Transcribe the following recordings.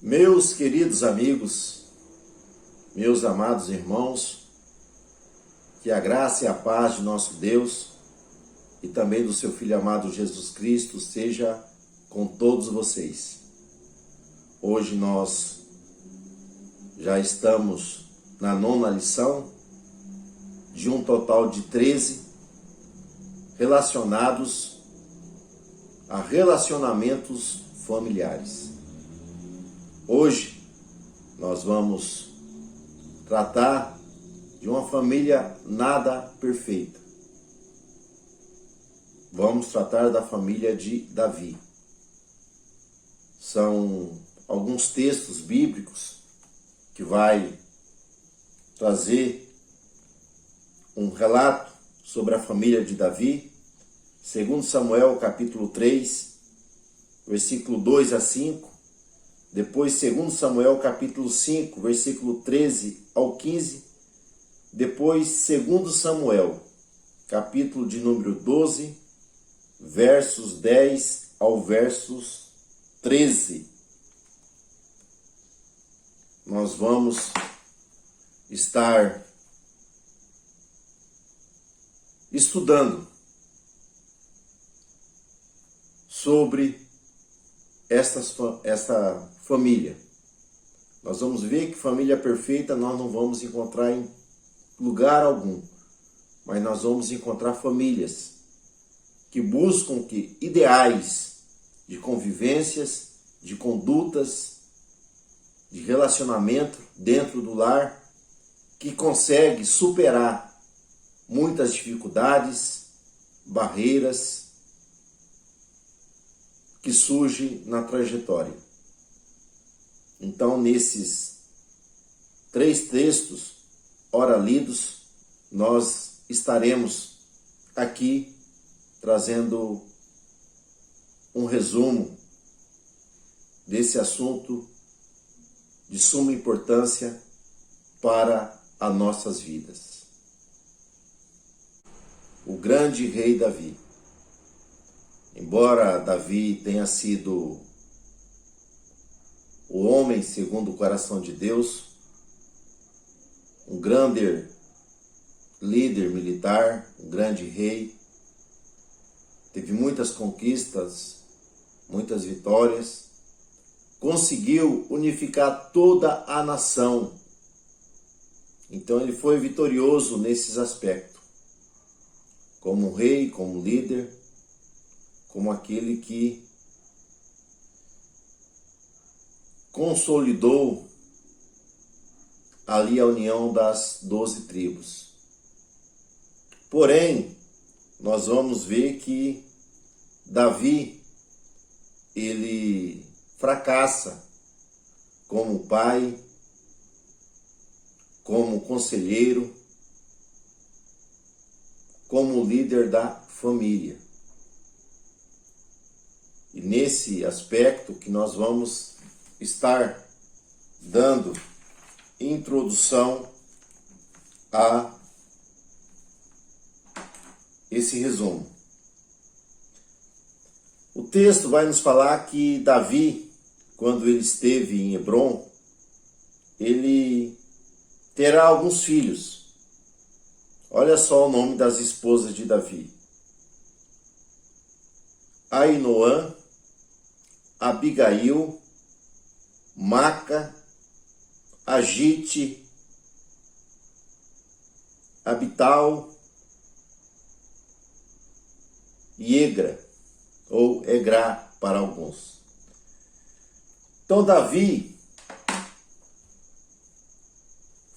Meus queridos amigos, meus amados irmãos, que a graça e a paz de nosso Deus e também do seu Filho amado Jesus Cristo seja com todos vocês. Hoje nós já estamos na 9ª lição de um total de 13 relacionados a relacionamentos familiares. Hoje nós vamos tratar de uma família nada perfeita. Vamos tratar da família de Davi. São alguns textos bíblicos que vai trazer um relato sobre a família de Davi. 2 Samuel capítulo 3, versículo 2 a 5. Depois 2 Samuel capítulo 5, versículo 13 ao 15. Depois 2 Samuel capítulo de número 12, versos 10 ao versos 13. Nós vamos estar estudando sobre esta família. Nós vamos ver que família perfeita nós não vamos encontrar em lugar algum, mas nós vamos encontrar famílias que buscam ideais de convivências, de condutas, de relacionamento dentro do lar, que consegue superar muitas dificuldades, barreiras que surgem na trajetória. Então, nesses 3 textos, ora lidos, nós estaremos aqui trazendo um resumo desse assunto de suma importância para as nossas vidas. O grande rei Davi. Embora Davi tenha sido o homem segundo o coração de Deus, um grande líder militar, um grande rei, teve muitas conquistas, muitas vitórias, conseguiu unificar toda a nação. Então ele foi vitorioso nesses aspectos, como rei, como líder, como aquele que consolidou ali a união das 12 tribos. Porém, nós vamos ver que Davi, ele fracassa como pai, como conselheiro, como líder da família. E nesse aspecto que nós vamos estar dando introdução a esse resumo. O texto vai nos falar que Davi, quando ele esteve em Hebrom, ele terá alguns filhos. Olha só o nome das esposas de Davi: Ainoã, Abigail, Maca, Agite, Abital e Egra, ou Egrá para alguns. Então Davi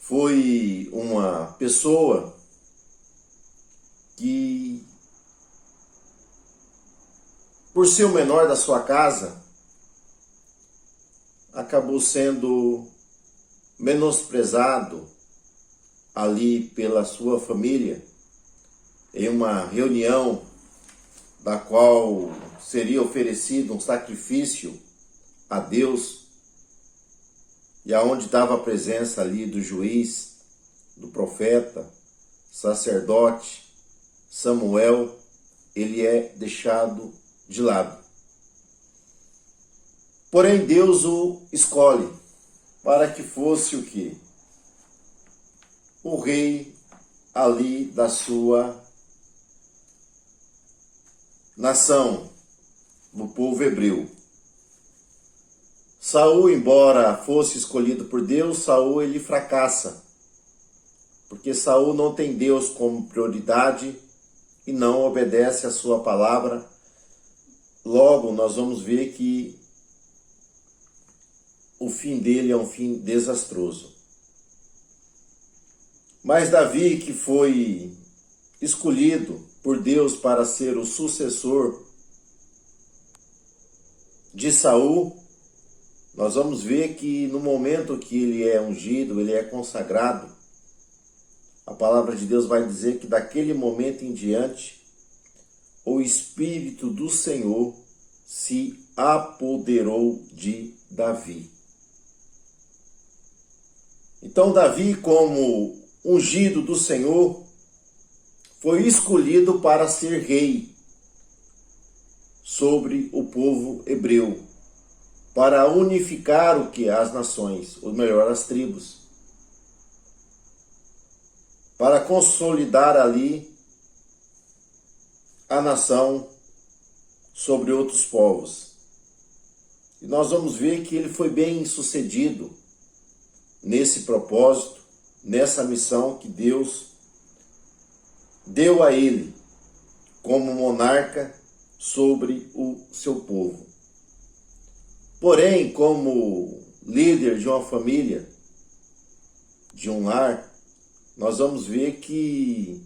foi uma pessoa que, por ser o menor da sua casa, acabou sendo menosprezado ali pela sua família, em uma reunião da qual seria oferecido um sacrifício a Deus, e aonde estava a presença ali do juiz, do profeta, sacerdote, Samuel, ele é deixado de lado. Porém, Deus o escolhe para que fosse o quê? O rei ali da sua nação, do povo hebreu. Saul, embora fosse escolhido por Deus, Saul ele fracassa, porque Saul não tem Deus como prioridade e não obedece a sua palavra. Logo, nós vamos ver que o fim dele é um fim desastroso. Mas Davi, que foi escolhido por Deus para ser o sucessor de Saul, nós vamos ver que no momento que ele é ungido, ele é consagrado, a palavra de Deus vai dizer que daquele momento em diante, o Espírito do Senhor se apoderou de Davi. Então Davi, como ungido do Senhor, foi escolhido para ser rei sobre o povo hebreu, para unificar o que? As nações, ou melhor, as tribos, para consolidar ali a nação sobre outros povos. E nós vamos ver que ele foi bem sucedido nesse propósito, nessa missão que Deus deu a ele como monarca sobre o seu povo. Porém, como líder de uma família, de um lar, nós vamos ver que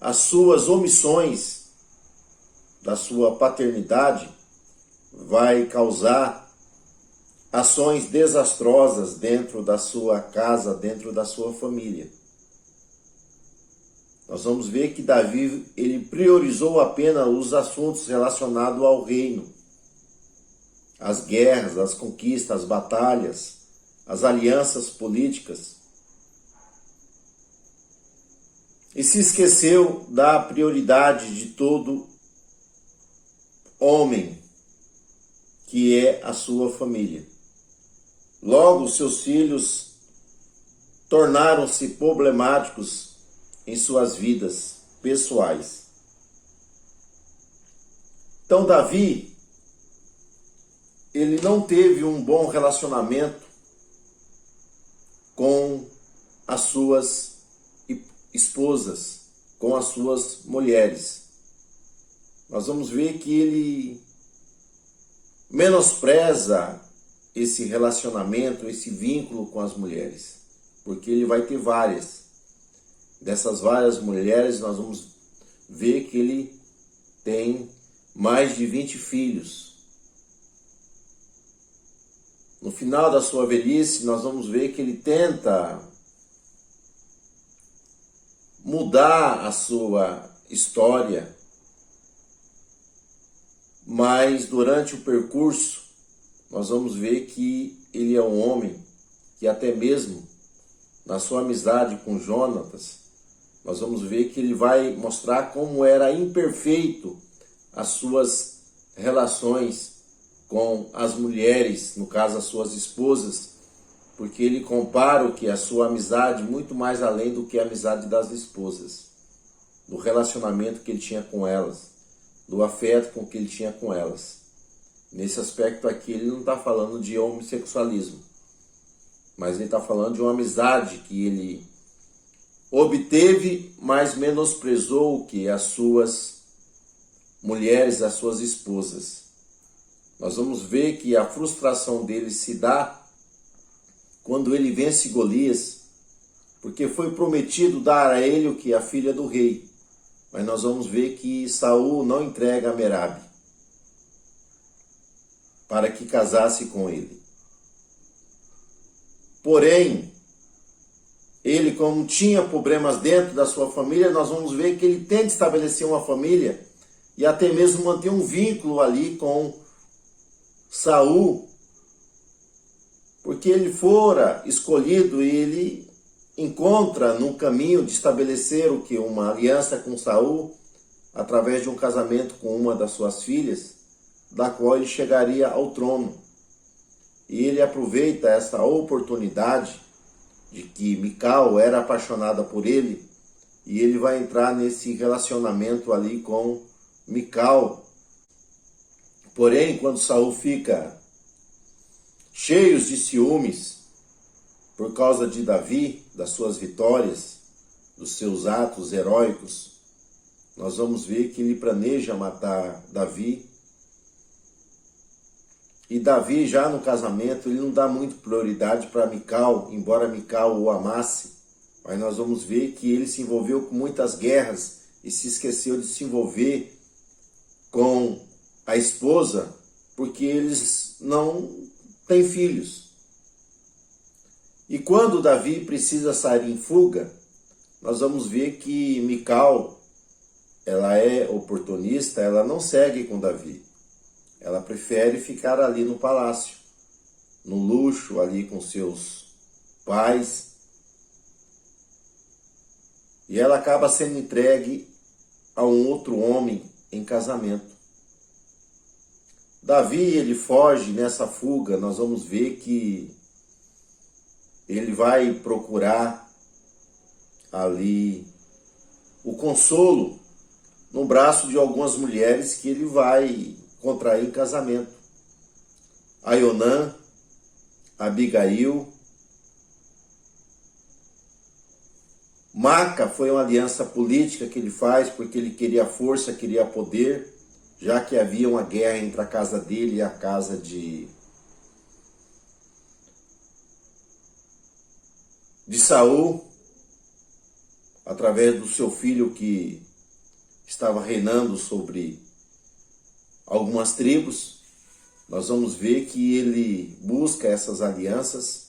as suas omissões da sua paternidade vai causar ações desastrosas dentro da sua casa, dentro da sua família. Nós vamos ver que Davi, ele priorizou apenas os assuntos relacionados ao reino. As guerras, as conquistas, as batalhas, as alianças políticas. E se esqueceu da prioridade de todo homem, que é a sua família. Logo, seus filhos tornaram-se problemáticos em suas vidas pessoais. Então, Davi, ele não teve um bom relacionamento com as suas esposas, com as suas mulheres. Nós vamos ver que ele menospreza esse relacionamento, esse vínculo com as mulheres, porque ele vai ter várias. Dessas várias mulheres, nós vamos ver que ele tem mais de 20 filhos. No final da sua velhice, nós vamos ver que ele tenta mudar a sua história, mas durante o percurso, nós vamos ver que ele é um homem que até mesmo na sua amizade com Jonatas, nós vamos ver que ele vai mostrar como era imperfeito as suas relações com as mulheres, no caso as suas esposas, porque ele compara o que a sua amizade muito mais além do que a amizade das esposas, do relacionamento que ele tinha com elas, do afeto com que ele tinha com elas. Nesse aspecto aqui ele não está falando de homossexualismo, mas ele está falando de uma amizade que ele obteve, mas menosprezou o que? As suas mulheres, as suas esposas. Nós vamos ver que a frustração dele se dá quando ele vence Golias, porque foi prometido dar a ele o que? A filha do rei. Mas nós vamos ver que Saul não entrega a Merabe para que casasse com ele. Porém, ele, como tinha problemas dentro da sua família, nós vamos ver que ele tenta estabelecer uma família e até mesmo manter um vínculo ali com Saul, porque ele fora escolhido e ele encontra no caminho de estabelecer o que? Uma aliança com Saul, através de um casamento com uma das suas filhas, da qual ele chegaria ao trono. E ele aproveita essa oportunidade de que Mical era apaixonada por ele, e ele vai entrar nesse relacionamento ali com Mical. Porém, quando Saul fica cheio de ciúmes por causa de Davi, das suas vitórias, dos seus atos heróicos, nós vamos ver que ele planeja matar Davi. E Davi, já no casamento, ele não dá muito prioridade para Mical, embora Mical o amasse. Mas nós vamos ver que ele se envolveu com muitas guerras e se esqueceu de se envolver com a esposa, porque eles não têm filhos. E quando Davi precisa sair em fuga, nós vamos ver que Mical, ela é oportunista, ela não segue com Davi. Ela prefere ficar ali no palácio, no luxo, ali com seus pais. E ela acaba sendo entregue a um outro homem em casamento. Davi, ele foge nessa fuga, nós vamos ver que ele vai procurar ali o consolo no braço de algumas mulheres que ele vai contrair em casamento. Aionã, Abigail. Maca foi uma aliança política que ele faz porque ele queria força, queria poder, já que havia uma guerra entre a casa dele e a casa de Saul, através do seu filho que estava reinando sobre algumas tribos. Nós vamos ver que ele busca essas alianças.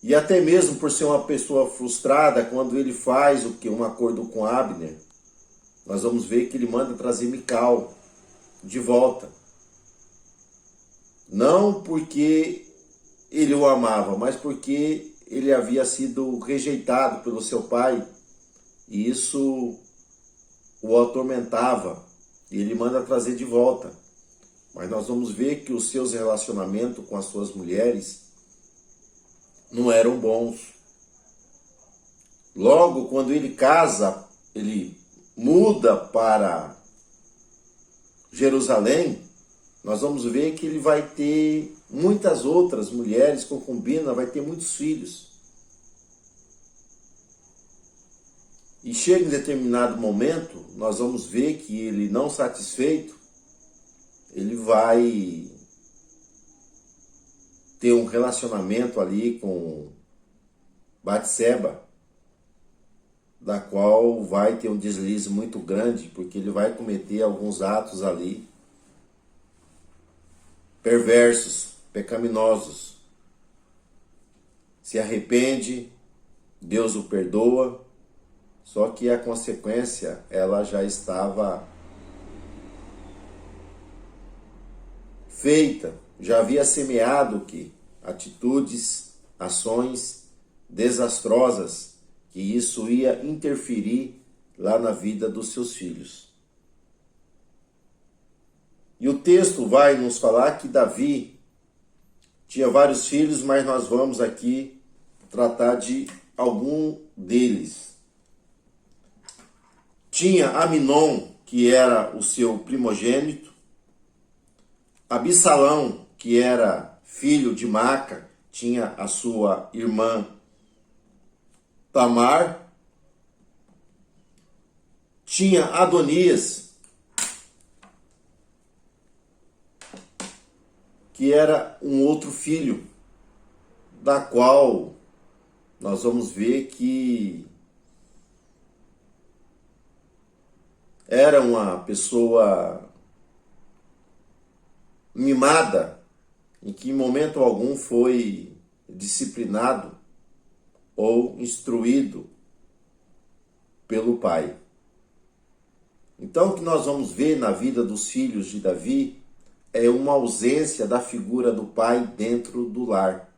E até mesmo por ser uma pessoa frustrada, quando ele faz um acordo com Abner, nós vamos ver que ele manda trazer Mical de volta. Não porque ele o amava, mas porque ele havia sido rejeitado pelo seu pai, e isso o atormentava, e ele manda trazer de volta. Mas nós vamos ver que os seus relacionamentos com as suas mulheres não eram bons. Logo, quando ele casa, ele muda para Jerusalém, nós vamos ver que ele vai ter muitas outras mulheres, concubina, vai ter muitos filhos. E chega em determinado momento, nós vamos ver que ele, não satisfeito, ele vai ter um relacionamento ali com Batseba, da qual vai ter um deslize muito grande, porque ele vai cometer alguns atos ali perversos, pecaminosos. Se arrepende, Deus o perdoa, só que a consequência, ela já estava feita, já havia semeado que atitudes, ações desastrosas, que isso ia interferir lá na vida dos seus filhos. E o texto vai nos falar que Davi tinha vários filhos, mas nós vamos aqui tratar de algum deles. Tinha Aminon, que era o seu primogênito, Absalão, que era filho de Maca, tinha a sua irmã Tamar, tinha Adonias, que era um outro filho, da qual nós vamos ver que era uma pessoa mimada, em que em momento algum foi disciplinado ou instruído pelo pai. Então, o que nós vamos ver na vida dos filhos de Davi é uma ausência da figura do pai dentro do lar.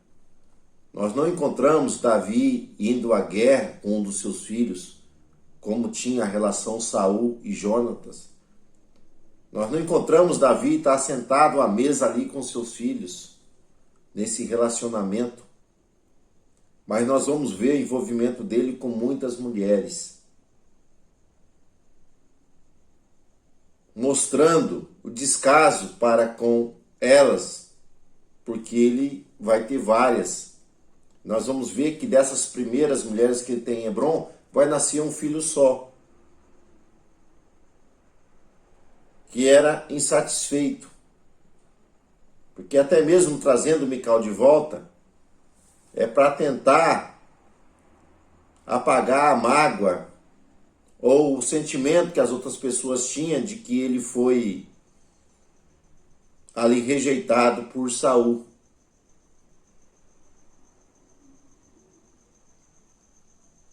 Nós não encontramos Davi indo à guerra com um dos seus filhos, como tinha a relação Saul e Jonatas. Nós não encontramos Davi estar sentado à mesa ali com seus filhos, nesse relacionamento. Mas nós vamos ver o envolvimento dele com muitas mulheres, mostrando o descaso para com elas, porque ele vai ter várias. Nós vamos ver que dessas primeiras mulheres que ele tem em Hebron, vai nascer um filho só, que era insatisfeito. Porque até mesmo trazendo Mical de volta, é para tentar apagar a mágoa ou o sentimento que as outras pessoas tinham de que ele foi ali rejeitado por Saul.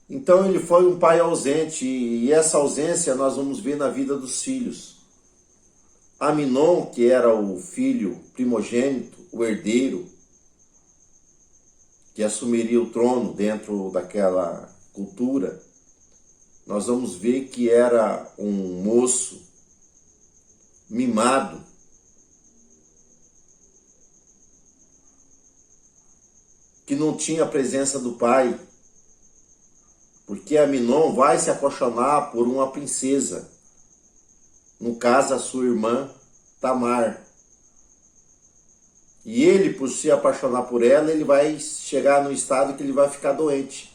Então ele foi um pai ausente, e essa ausência nós vamos ver na vida dos filhos. Aminon, que era o filho primogênito, o herdeiro, que assumiria o trono dentro daquela cultura, nós vamos ver que era um moço mimado, que não tinha a presença do pai, porque Aminon vai se apaixonar por uma princesa, no caso a sua irmã Tamar. E ele, por se apaixonar por ela, ele vai chegar no estado que ele vai ficar doente.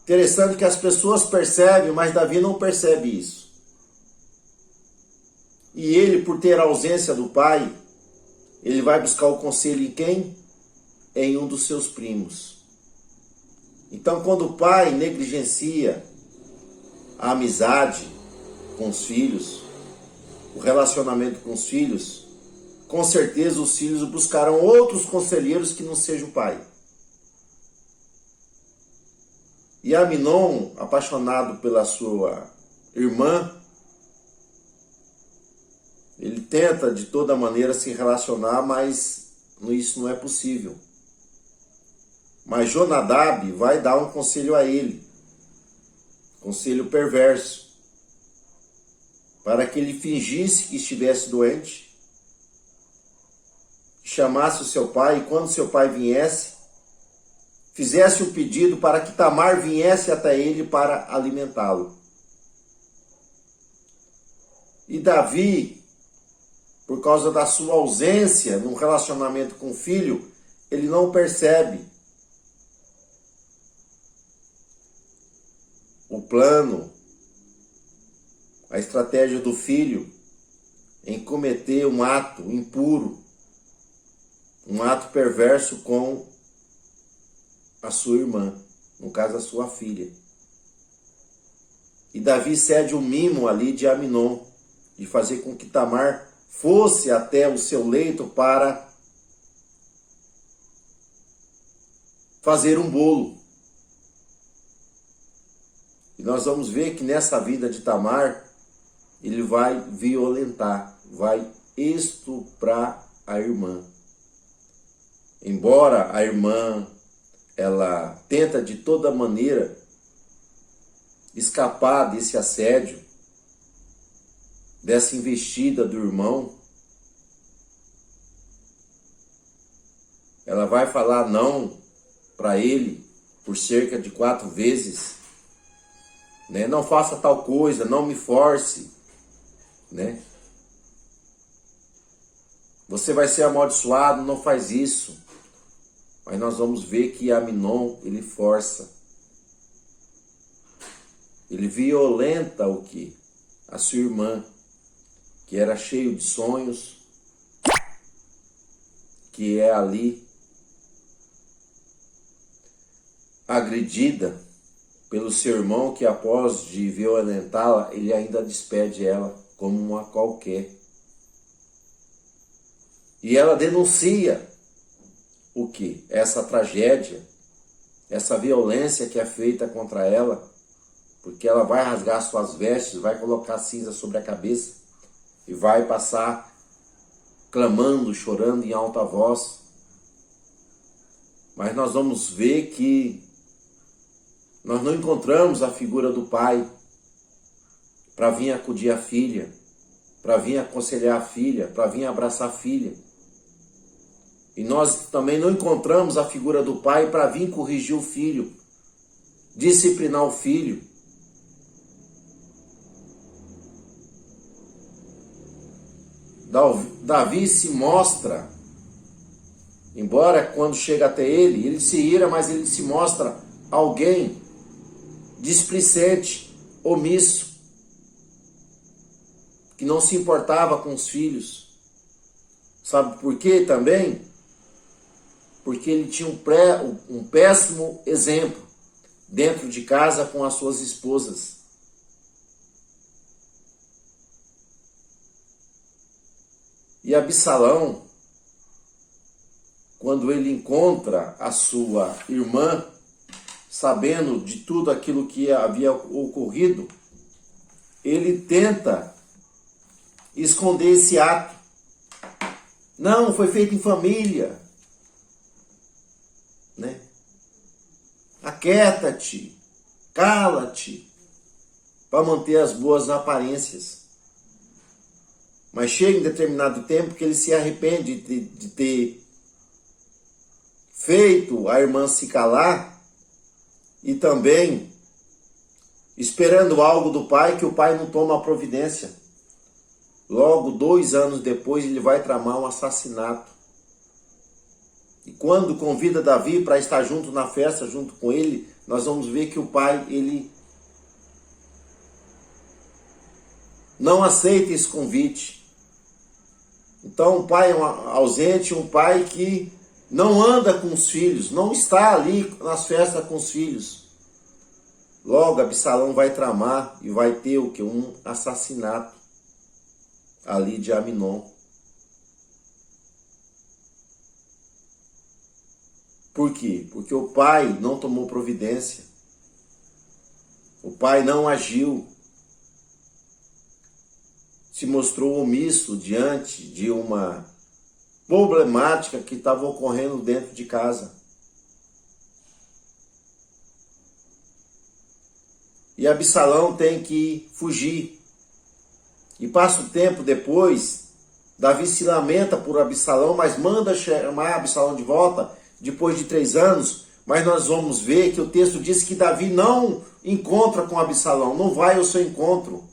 Interessante que as pessoas percebem, mas Davi não percebe isso. E ele, por ter a ausência do pai, ele vai buscar o conselho em quem? Em um dos seus primos. Então, quando o pai negligencia a amizade com os filhos, o relacionamento com os filhos, com certeza os filhos buscarão outros conselheiros que não seja o pai. E Aminon, apaixonado pela sua irmã, ele tenta de toda maneira se relacionar, mas isso não é possível. Mas Jonadab vai dar um conselho a ele, conselho perverso, para que ele fingisse que estivesse doente, chamasse o seu pai, e quando seu pai viesse, fizesse o pedido para que Tamar viesse até ele para alimentá-lo. E Davi, por causa da sua ausência no relacionamento com o filho, ele não percebe o plano, a estratégia do filho em cometer um ato impuro, um ato perverso com a sua irmã, no caso a sua filha. E Davi cede um mimo ali de Aminon, de fazer com que Tamar fosse até o seu leito para fazer um bolo. E nós vamos ver que nessa vida de Tamar, ele vai violentar, vai estuprar a irmã. Embora a irmã, ela tenta de toda maneira escapar desse assédio, dessa investida do irmão, ela vai falar não para ele por cerca de 4 vezes, né? Não faça tal coisa, não me force, né? Você vai ser amaldiçoado, não faz isso. Mas nós vamos ver que Aminon, ele força. Ele violenta o quê? A sua irmã, que era cheio de sonhos, que é ali agredida pelo seu irmão, que após de violentá-la, ele ainda despede ela como uma qualquer. E ela denuncia o que? Essa tragédia, essa violência que é feita contra ela, porque ela vai rasgar suas vestes, vai colocar cinza sobre a cabeça e vai passar clamando, chorando em alta voz. Mas nós vamos ver que nós não encontramos a figura do pai para vir acudir a filha. para vir aconselhar a filha, para vir abraçar a filha. E nós também não encontramos a figura do pai para vir corrigir o filho, disciplinar o filho. Davi se mostra, embora quando chega até ele se ira, mas ele se mostra alguém displicente, omisso, que não se importava com os filhos. Sabe por quê também? Porque ele tinha um péssimo exemplo dentro de casa com as suas esposas. E Absalão, quando ele encontra a sua irmã, sabendo de tudo aquilo que havia ocorrido, ele tenta esconder esse ato. Não, foi feito em família, né? Aquieta-te, cala-te, para manter as boas aparências. Mas chega em determinado tempo que ele se arrepende de ter feito a irmã se calar e também esperando algo do pai que o pai não toma a providência. Logo, 2 anos depois, ele vai tramar um assassinato. E quando convida Davi para estar junto na festa, junto com ele, nós vamos ver que o pai, ele não aceita esse convite. Então, um pai ausente, um pai que não anda com os filhos, não está ali nas festas com os filhos. Logo, Absalão vai tramar e vai ter o quê? Um assassinato ali de Aminon. Por quê? Porque o pai não tomou providência. O pai não agiu. Se mostrou omisso diante de uma problemática que estava ocorrendo dentro de casa. E Absalão tem que fugir. E passa o tempo depois, Davi se lamenta por Absalão, mas manda chamar Absalão de volta depois de 3 anos. Mas nós vamos ver que o texto diz que Davi não encontra com Absalão, não vai ao seu encontro,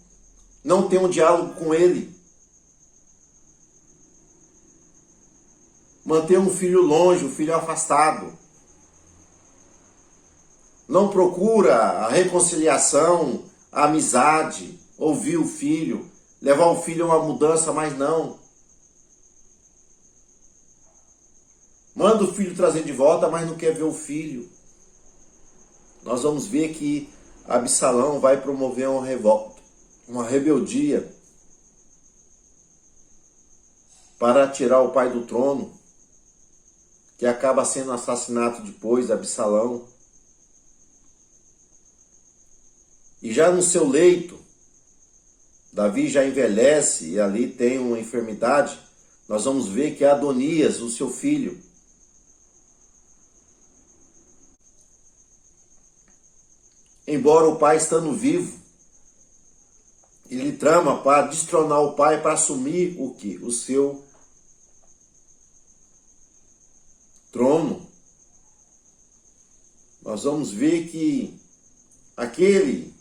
não tem um diálogo com ele. Mantém um filho longe, um filho afastado. Não procura a reconciliação, a amizade, ouvir o filho, levar o filho a uma mudança, mas não. Manda o filho trazer de volta, mas não quer ver o filho. Nós vamos ver que Absalão vai promover uma revolta, uma rebeldia para tirar o pai do trono, que acaba sendo assassinado depois, Absalão. E já no seu leito, Davi já envelhece e ali tem uma enfermidade. Nós vamos ver que Adonias, o seu filho, embora o pai estando vivo, ele trama para destronar o pai, para assumir o quê? O seu trono. Nós vamos ver que aquele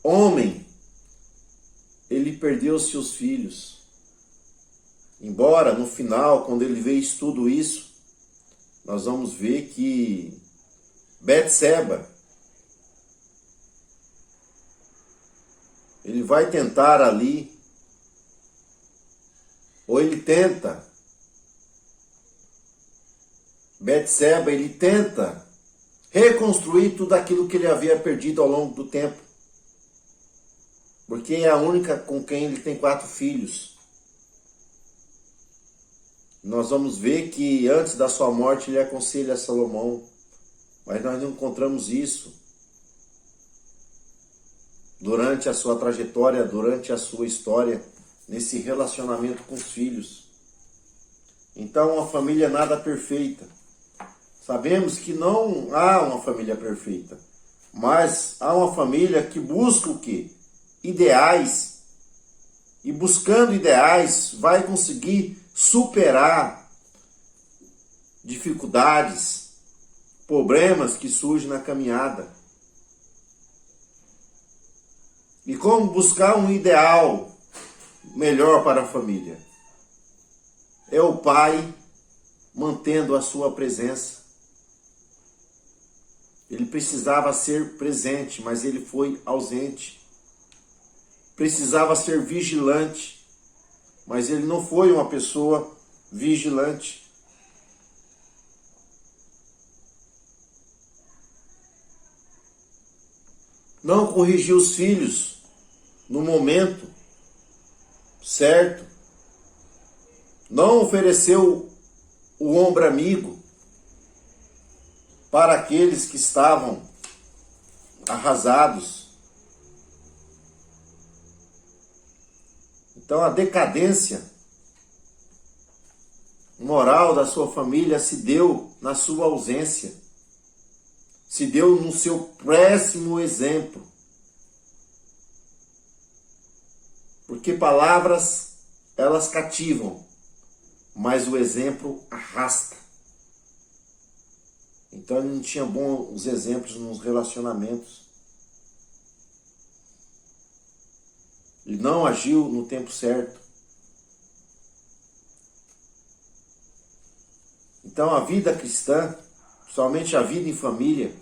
homem, ele perdeu seus filhos. Embora no final, quando ele vê tudo isso, nós vamos ver que Betseba, ele vai tentar ali, ou ele tenta, Betseba, ele tenta reconstruir tudo aquilo que ele havia perdido ao longo do tempo. Porque é a única com quem ele tem 4 filhos. Nós vamos ver que antes da sua morte ele aconselha Salomão. Mas nós não encontramos isso durante a sua trajetória, durante a sua história, nesse relacionamento com os filhos. Então, uma família nada perfeita. Sabemos que não há uma família perfeita, mas há uma família que busca o quê? Ideais, e buscando ideais, vai conseguir superar dificuldades, problemas que surgem na caminhada. E como buscar um ideal melhor para a família? É o pai mantendo a sua presença. Ele precisava ser presente, mas ele foi ausente. Precisava ser vigilante, mas ele não foi uma pessoa vigilante. Não corrigiu os filhos no momento certo. Não ofereceu o ombro amigo para aqueles que estavam arrasados. Então a decadência moral da sua família se deu na sua ausência. Se deu no seu péssimo exemplo. Porque palavras, elas cativam, mas o exemplo arrasta. Então ele não tinha bons exemplos nos relacionamentos. Ele não agiu no tempo certo. Então a vida cristã, somente a vida em família,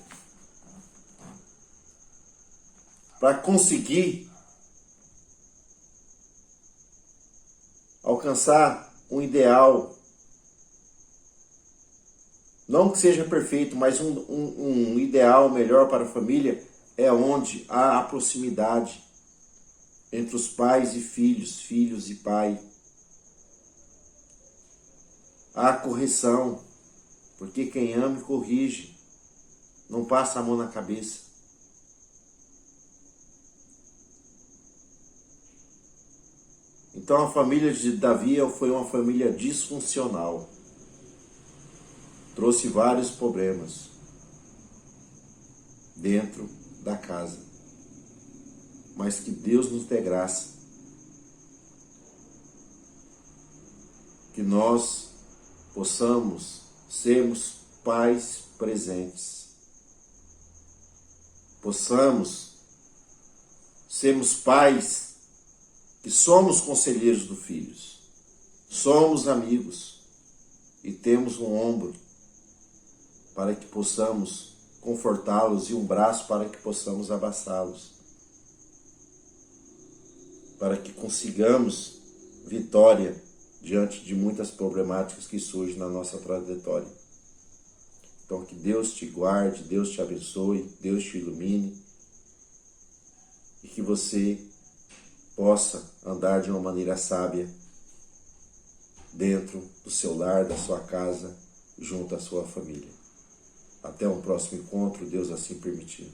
para conseguir alcançar um ideal, não que seja perfeito, mas um ideal melhor para a família, é onde há a proximidade entre os pais e filhos, filhos e pai. Há correção, porque quem ama e corrige, não passa a mão na cabeça. Então a família de Davi foi uma família disfuncional. Trouxe vários problemas dentro da casa. Mas que Deus nos dê graça. Que nós possamos sermos pais presentes. Possamos sermos pais que somos conselheiros dos filhos. Somos amigos e temos um ombro para que possamos confortá-los e um braço para que possamos abraçá-los. Para que consigamos vitória diante de muitas problemáticas que surgem na nossa trajetória. Então que Deus te guarde, Deus te abençoe, Deus te ilumine e que você possa andar de uma maneira sábia dentro do seu lar, da sua casa, junto à sua família. Até um próximo encontro, Deus assim permitir.